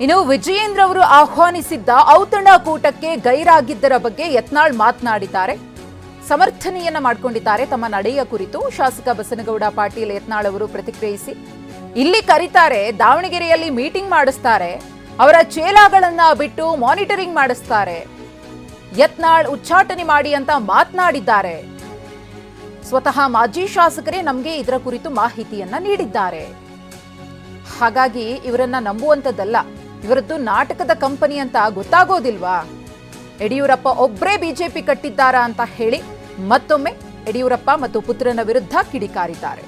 ಇನ್ನು ವಿಜಯೇಂದ್ರ ಅವರು ಆಹ್ವಾನಿಸಿದ್ದ ಔತಣ ಕೂಟಕ್ಕೆ ಗೈರಾಗಿದ್ದರ ಬಗ್ಗೆ ಯತ್ನಾಳ್ ಮಾತನಾಡಿದ್ದಾರೆ. ಸಮರ್ಥನೆಯನ್ನ ಮಾಡಿಕೊಂಡಿದ್ದಾರೆ ತಮ್ಮ ನಡೆಯ ಕುರಿತು. ಶಾಸಕ ಬಸನಗೌಡ ಪಾಟೀಲ್ ಯತ್ನಾಳ್ ಅವರು ಪ್ರತಿಕ್ರಿಯಿಸಿ, ಇಲ್ಲಿ ಕರೀತಾರೆ, ದಾವಣಗೆರೆಯಲ್ಲಿ ಮೀಟಿಂಗ್ ಮಾಡಿಸ್ತಾರೆ, ಅವರ ಚೇಲಾಗಳನ್ನ ಬಿಟ್ಟು ಮಾನಿಟರಿಂಗ್ ಮಾಡಿಸ್ತಾರೆ, ಯತ್ನಾಳ್ ಉಚ್ಚಾಟನೆ ಮಾಡಿ ಅಂತ ಮಾತನಾಡಿದ್ದಾರೆ. ಸ್ವತಃ ಮಾಜಿ ಶಾಸಕರೇ ನಮಗೆ ಇದರ ಕುರಿತು ಮಾಹಿತಿಯನ್ನ ನೀಡಿದ್ದಾರೆ. ಹಾಗಾಗಿ ಇವರನ್ನ ನಂಬುವಂತದ್ದಲ್ಲ, ಇವರದ್ದು ನಾಟಕದ ಕಂಪನಿ ಅಂತ ಗೊತ್ತಾಗೋದಿಲ್ವಾ? ಯಡಿಯೂರಪ್ಪ ಒಬ್ಬರೇ ಬಿಜೆಪಿ ಕಟ್ಟಿದ್ದಾರಾ ಅಂತ ಹೇಳಿ ಮತ್ತೊಮ್ಮೆ ಯಡಿಯೂರಪ್ಪ ಮತ್ತು ಪುತ್ರನ ವಿರುದ್ಧ ಕಿಡಿಕಾರಿದ್ದಾರೆ.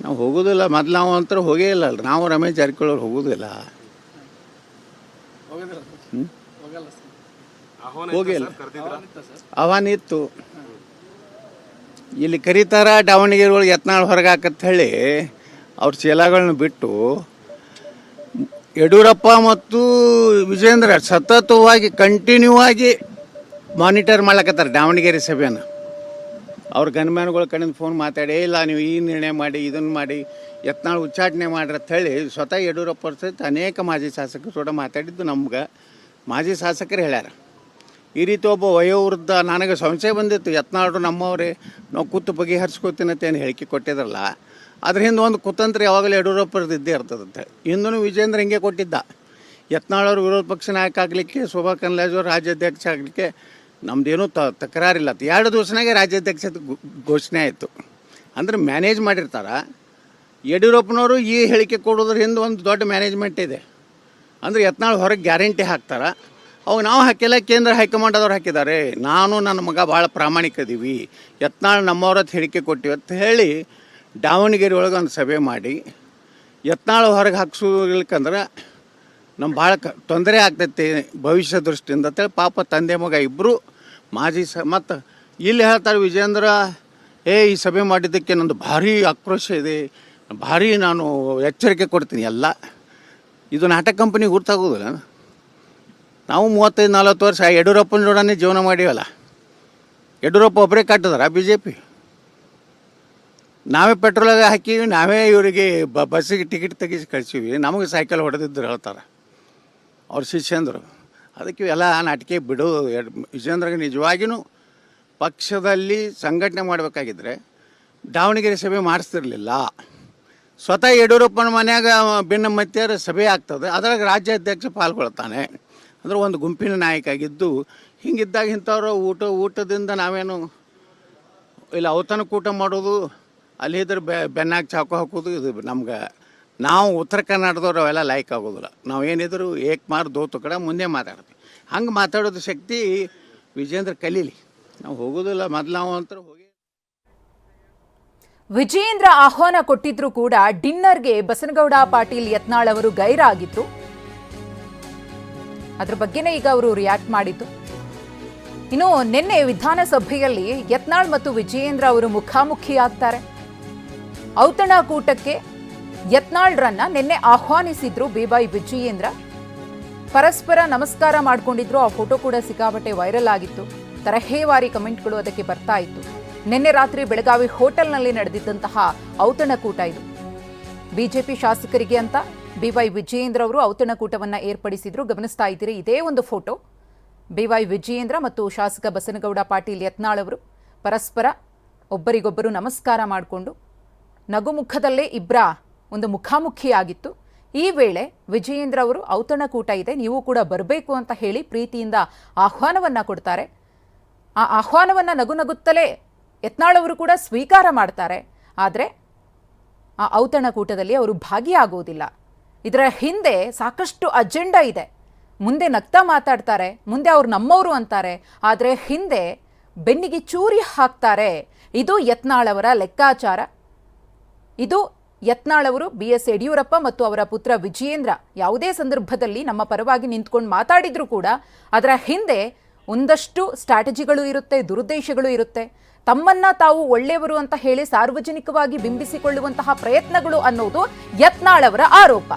ನಾವು ಹೋಗೋದಿಲ್ಲ, ಮೊದಲು ನಾವು ಅಂತರ ಹೋಗೇ ಇಲ್ಲ ಅಲ್ರಿ. ನಾವು ರಮೇಶ್ ಜಾರಕಿಹೊಳಿ ಅವ್ರು ಹೋಗೋದಿಲ್ಲ, ಹೋಗಿಲ್ಲ. ಆಹ್ವಾನ ಇತ್ತು, ಇಲ್ಲಿ ಕರೀತಾರ, ದಾವಣಗೆರೆ ಒಳಗೆ ಯತ್ನಾಳ್ ಹೊರಗೆ ಹಾಕತ್ ಹೇಳಿ ಅವ್ರ ಚೀಲಗಳನ್ನ ಬಿಟ್ಟು ಯಡಿಯೂರಪ್ಪ ಮತ್ತು ವಿಜಯೇಂದ್ರ ಸತತವಾಗಿ ಕಂಟಿನ್ಯೂ ಆಗಿ ಮಾನಿಟರ್ ಮಾಡ್ಲಕತ್ತಾರೆ ದಾವಣಗೆರೆ ಸಭೆಯನ್ನು. ಅವ್ರ ಗನ್ಮ್ಯಾನ್ಗಳ ಕಡೆಯಿಂದ ಫೋನ್ ಮಾತಾಡಿ, ಇಲ್ಲ ನೀವು ಈ ನಿರ್ಣಯ ಮಾಡಿ, ಇದನ್ನು ಮಾಡಿ, ಯತ್ನಾಳ್ ಉಚ್ಚಾಟನೆ ಮಾಡ್ರಿ ಅಂತ ಹೇಳಿ ಸ್ವತಃ ಯಡಿಯೂರಪ್ಪ ಸಹಿತ ಅನೇಕ ಮಾಜಿ ಶಾಸಕರು ಕೂಡ ಮಾತಾಡಿದ್ದು ನಮ್ಗೆ ಮಾಜಿ ಶಾಸಕರು ಹೇಳ್ಯಾರ. ಈ ರೀತಿ ಒಬ್ಬ ವಯೋವೃದ್ಧ, ನನಗೆ ಸಂಶಯ ಬಂದಿತ್ತು, ಯತ್ನಾಳರು ನಮ್ಮವರೇ, ನಾವು ಕೂತು ಬಗೆಹರಿಸ್ಕೋತೀನಂತ ಏನು ಹೇಳಿಕೆ ಕೊಟ್ಟಿದ್ರಲ್ಲ, ಅದ್ರ ಹಿಂದೆ ಒಂದು ಕುತಂತ್ರ ಯಾವಾಗಲೂ ಯಡಿಯೂರಪ್ಪರದ್ದು ಇದ್ದೇ ಇರ್ತದಂತೆ. ಹಿಂದೂ ವಿಜೇಂದ್ರ ಹಿಂಗೆ ಕೊಟ್ಟಿದ್ದ. ಯತ್ನಾಳವ್ರು ವಿರೋಧ ಪಕ್ಷ ನಾಯಕ ಆಗಲಿಕ್ಕೆ, ಶೋಭಾ ಕರಂದ್ಲಾಜೆ ರಾಜ್ಯಾಧ್ಯಕ್ಷ ಆಗಲಿಕ್ಕೆ ನಮ್ದೇನೂ ತಕರಾರಿಲ್ಲ. 2 ದಿವಸನಾಗೆ ರಾಜ್ಯಾಧ್ಯಕ್ಷ ಘೋಷಣೆ ಆಯಿತು. ಅಂದ್ರೆ ಮ್ಯಾನೇಜ್ ಮಾಡಿರ್ತಾರೆ. ಯಡಿಯೂರಪ್ಪನವರು ಈ ಹೇಳಿಕೆ ಕೊಡೋದ್ರ ಹಿಂದೆ ಒಂದು ದೊಡ್ಡ ಮ್ಯಾನೇಜ್ಮೆಂಟ್ ಇದೆ. ಅಂದರೆ ಯತ್ನಾಳ್ ಹೊರಗೆ ಗ್ಯಾರಂಟಿ ಹಾಕ್ತಾರೆ, ಅವು ನಾವು ಹಾಕಿಲ್ಲ, ಕೇಂದ್ರ ಹೈಕಮಾಂಡ್ ಅದವ್ರು ಹಾಕಿದ್ದಾರೆ. ನಾನು ನನ್ನ ಮಗ ಭಾಳ ಪ್ರಾಮಾಣಿಕದೀವಿ, ಯತ್ನಾಳ್ ನಮ್ಮವ್ರದ್ದು ಹೇಳಿಕೆ ಕೊಟ್ಟಿವಿ ಅಂತ ಹೇಳಿ ದಾವಣಗೆರೆ ಒಳಗೆ ಒಂದು ಸಭೆ ಮಾಡಿ ಯತ್ನಾಳ್ ಹೊರಗೆ ಹಾಕ್ಸೋಲಿಕ್ಕಂದ್ರೆ ನಮ್ಮ ಭಾಳ ತೊಂದರೆ ಆಗ್ತೈತಿ ಭವಿಷ್ಯ ದೃಷ್ಟಿಯಿಂದ ಅಂತೇಳಿ ಪಾಪ ತಂದೆ ಮಗ ಇಬ್ಬರು ಮಾಜಿ ಮತ್ತು ಇಲ್ಲಿ ಹೇಳ್ತಾರೆ ವಿಜೇಂದ್ರ, ಈ ಸಭೆ ಮಾಡಿದ್ದಕ್ಕೆ ನಂದು ಭಾರಿ ಆಕ್ರೋಶ ಇದೆ, ಭಾರಿ ನಾನು ಎಚ್ಚರಿಕೆ ಕೊಡ್ತೀನಿ. ಎಲ್ಲ ಇದು ನಾಟಕ ಕಂಪನಿ ಗುರ್ತಾಗೋದಿಲ್ಲ. ನಾವು 35-40 ವರ್ಷ ಯಡಿಯೂರಪ್ಪನ ಜೋಡನೆ ಜೀವನ ಮಾಡೀವಲ್ಲ. ಯಡಿಯೂರಪ್ಪ ಒಬ್ಬರೇ ಕಟ್ಟಿದಾರ BJP? ನಾವೇ ಪೆಟ್ರೋಲಾಗ ಹಾಕೀವಿ, ನಾವೇ ಇವರಿಗೆ ಬಸ್ಸಿಗೆ ಟಿಕೆಟ್ ತೆಗಿಸಿ ಕಳಿಸೀವಿ. ನಮಗೆ ಸೈಕಲ್ ಹೊಡೆದಿದ್ರು ಹೇಳ್ತಾರೆ ಅವ್ರ ಶಿಷ್ಯಂದರು. ಅದಕ್ಕೆ ಎಲ್ಲ ನಾಟಿಕೆ ಬಿಡು. ವಿಜೇಂದ್ರಗೆ ನಿಜವಾಗಿಯೂ ಪಕ್ಷದಲ್ಲಿ ಸಂಘಟನೆ ಮಾಡಬೇಕಾಗಿದ್ದರೆ ದಾವಣಗೆರೆ ಸಭೆ ಮಾಡಿಸ್ತಿರ್ಲಿಲ್ಲ. ಸ್ವತಃ ಯಡಿಯೂರಪ್ಪನ ಮನ್ಯಾಗ ಭಿನ್ನಮತ್ಯರ ಸಭೆ ಆಗ್ತದೆ, ಅದ್ರಾಗ ರಾಜ್ಯಾಧ್ಯಕ್ಷ ಪಾಲ್ಗೊಳ್ತಾನೆ. ಅಂದ್ರೆ ಒಂದು ಗುಂಪಿನ ನಾಯಕ ಆಗಿದ್ದು, ಹಿಂಗಿದ್ದಾಗ ಇಂಥವ್ರು ಊಟದಿಂದ ನಾವೇನು ಇಲ್ಲ ಔತಣ ಕೂಟ ಮಾಡೋದು, ಅಲ್ಲಿದ್ರೆ ಬೆನ್ನಾಗಿ ಚಾಕು ಹಾಕೋದು, ಇದು ನಮ್ಗೆ ನಾವು ಉತ್ತರ ಕರ್ನಾಟಕದವ್ರು ಅವೆಲ್ಲ ಲೈಕ್ ಆಗೋದಿಲ್ಲ. ನಾವೇನಿದ್ರು ಏಕ್ ಮಾರು ದೋತು ಕಡೆ ಮುಂದೆ ಮಾತಾಡ್ತೀವಿ. ಹಂಗೆ ಮಾತಾಡೋದು ಶಕ್ತಿ ವಿಜೇಂದ್ರ ಕಲೀಲಿ. ನಾವು ಹೋಗೋದಿಲ್ಲ, ಮೊದಲು ನಾವು ಅಂತ ಹೋಗಿ. ವಿಜಯೇಂದ್ರ ಆಹ್ವಾನ ಕೊಟ್ಟಿದ್ರು ಕೂಡ ಡಿನ್ನರ್ಗೆ ಬಸನಗೌಡ ಪಾಟೀಲ್ ಯತ್ನಾಳ್ ಅವರು ಗೈರಾಗಿದ್ರು. ಅದ್ರ ಬಗ್ಗೆನೇ ಈಗ ಅವರು ರಿಯಾಕ್ಟ್ ಮಾಡಿದ್ದು. ಇನ್ನು ನಿನ್ನೆ ವಿಧಾನಸಭೆಯಲ್ಲಿ ಯತ್ನಾಳ್ ಮತ್ತು ವಿಜಯೇಂದ್ರ ಅವರು ಮುಖಾಮುಖಿ ಆಗ್ತಾರೆ. ಔತಣ ಕೂಟಕ್ಕೆ ಯತ್ನಾಳ್ರನ್ನ ನಿನ್ನೆ ಆಹ್ವಾನಿಸಿದ್ರು ಬಿವೈ ವಿಜಯೇಂದ್ರ. ಪರಸ್ಪರ ನಮಸ್ಕಾರ ಮಾಡಿಕೊಂಡಿದ್ರು. ಆ ಫೋಟೋ ಕೂಡ ಸಿಕ್ಕಾಪಟ್ಟೆ ವೈರಲ್ ಆಗಿತ್ತು. ತರಹೇವಾರಿ ಕಮೆಂಟ್ಗಳು ಅದಕ್ಕೆ ಬರ್ತಾ ಇತ್ತು. ನಿನ್ನೆ ರಾತ್ರಿ ಬೆಳಗಾವಿ ಹೋಟೆಲ್ನಲ್ಲಿ ನಡೆದಿದ್ದಂತಹ ಔತಣ ಕೂಟ ಇದು. ಬಿಜೆಪಿ ಶಾಸಕರಿಗೆ ಅಂತ ಬಿವೈ ವಿಜಯೇಂದ್ರ ಅವರು ಔತಣ ಕೂಟವನ್ನ ಏರ್ಪಡಿಸಿದ್ರು. ಗಮನಿಸ್ತಾ ಇದ್ದೀರಿ, ಇದೇ ಒಂದು ಫೋಟೋ. ಬಿವೈ ವಿಜಯೇಂದ್ರ ಮತ್ತು ಶಾಸಕ ಬಸನಗೌಡ ಪಾಟೀಲ್ ಯತ್ನಾಳ್ ಅವರು ಪರಸ್ಪರ ಒಬ್ಬರಿಗೊಬ್ಬರು ನಮಸ್ಕಾರ ಮಾಡಿಕೊಂಡು ನಗುಮುಖದಲ್ಲೇ ಇಬ್ಬರ ಒಂದು ಮುಖಾಮುಖಿಯಾಗಿತ್ತು. ಈ ವೇಳೆ ವಿಜಯೇಂದ್ರ ಅವರು ಔತಣ ಕೂಟ ಇದೆ, ನೀವು ಕೂಡ ಬರಬೇಕು ಅಂತ ಹೇಳಿ ಪ್ರೀತಿಯಿಂದ ಆಹ್ವಾನವನ್ನ ಕೊಡ್ತಾರೆ. ಆ ಆಹ್ವಾನವನ್ನ ನಗುತ್ತಲೇ ಯತ್ನಾಳ್ ಅವರು ಕೂಡ ಸ್ವೀಕಾರ ಮಾಡ್ತಾರೆ. ಆದರೆ ಆ ಔತಣ ಕೂಟದಲ್ಲಿ ಅವರು ಭಾಗಿಯಾಗೋದಿಲ್ಲ. ಇದರ ಹಿಂದೆ ಸಾಕಷ್ಟು ಅಜೆಂಡಾ ಇದೆ. ಮುಂದೆ ನಗ್ತಾ ಮಾತಾಡ್ತಾರೆ, ಮುಂದೆ ಅವ್ರು ನಮ್ಮವರು ಅಂತಾರೆ, ಆದರೆ ಹಿಂದೆ ಬೆನ್ನಿಗೆ ಚೂರಿ ಹಾಕ್ತಾರೆ. ಇದು ಯತ್ನಾಳ್ ಅವರ ಲೆಕ್ಕಾಚಾರ. ಇದು ಯತ್ನಾಳ್ ಅವರು BS ಯಡಿಯೂರಪ್ಪ ಮತ್ತು ಅವರ ಪುತ್ರ ವಿಜಯೇಂದ್ರ ಯಾವುದೇ ಸಂದರ್ಭದಲ್ಲಿ ನಮ್ಮ ಪರವಾಗಿ ನಿಂತ್ಕೊಂಡು ಮಾತಾಡಿದ್ರು ಕೂಡ ಅದರ ಹಿಂದೆ ಒಂದಷ್ಟು ಸ್ಟ್ರಾಟಜಿಗಳು ಇರುತ್ತೆ, ದುರುದ್ದೇಶಗಳು ಇರುತ್ತೆ. ತಮ್ಮನ್ನ ತಾವು ಒಳ್ಳೆಯವರು ಅಂತ ಹೇಳಿ ಸಾರ್ವಜನಿಕವಾಗಿ ಬಿಂಬಿಸಿಕೊಳ್ಳುವಂತಹ ಪ್ರಯತ್ನಗಳು ಅನ್ನೋದು ಯತ್ನಾಳ್ ಅವರ ಆರೋಪ.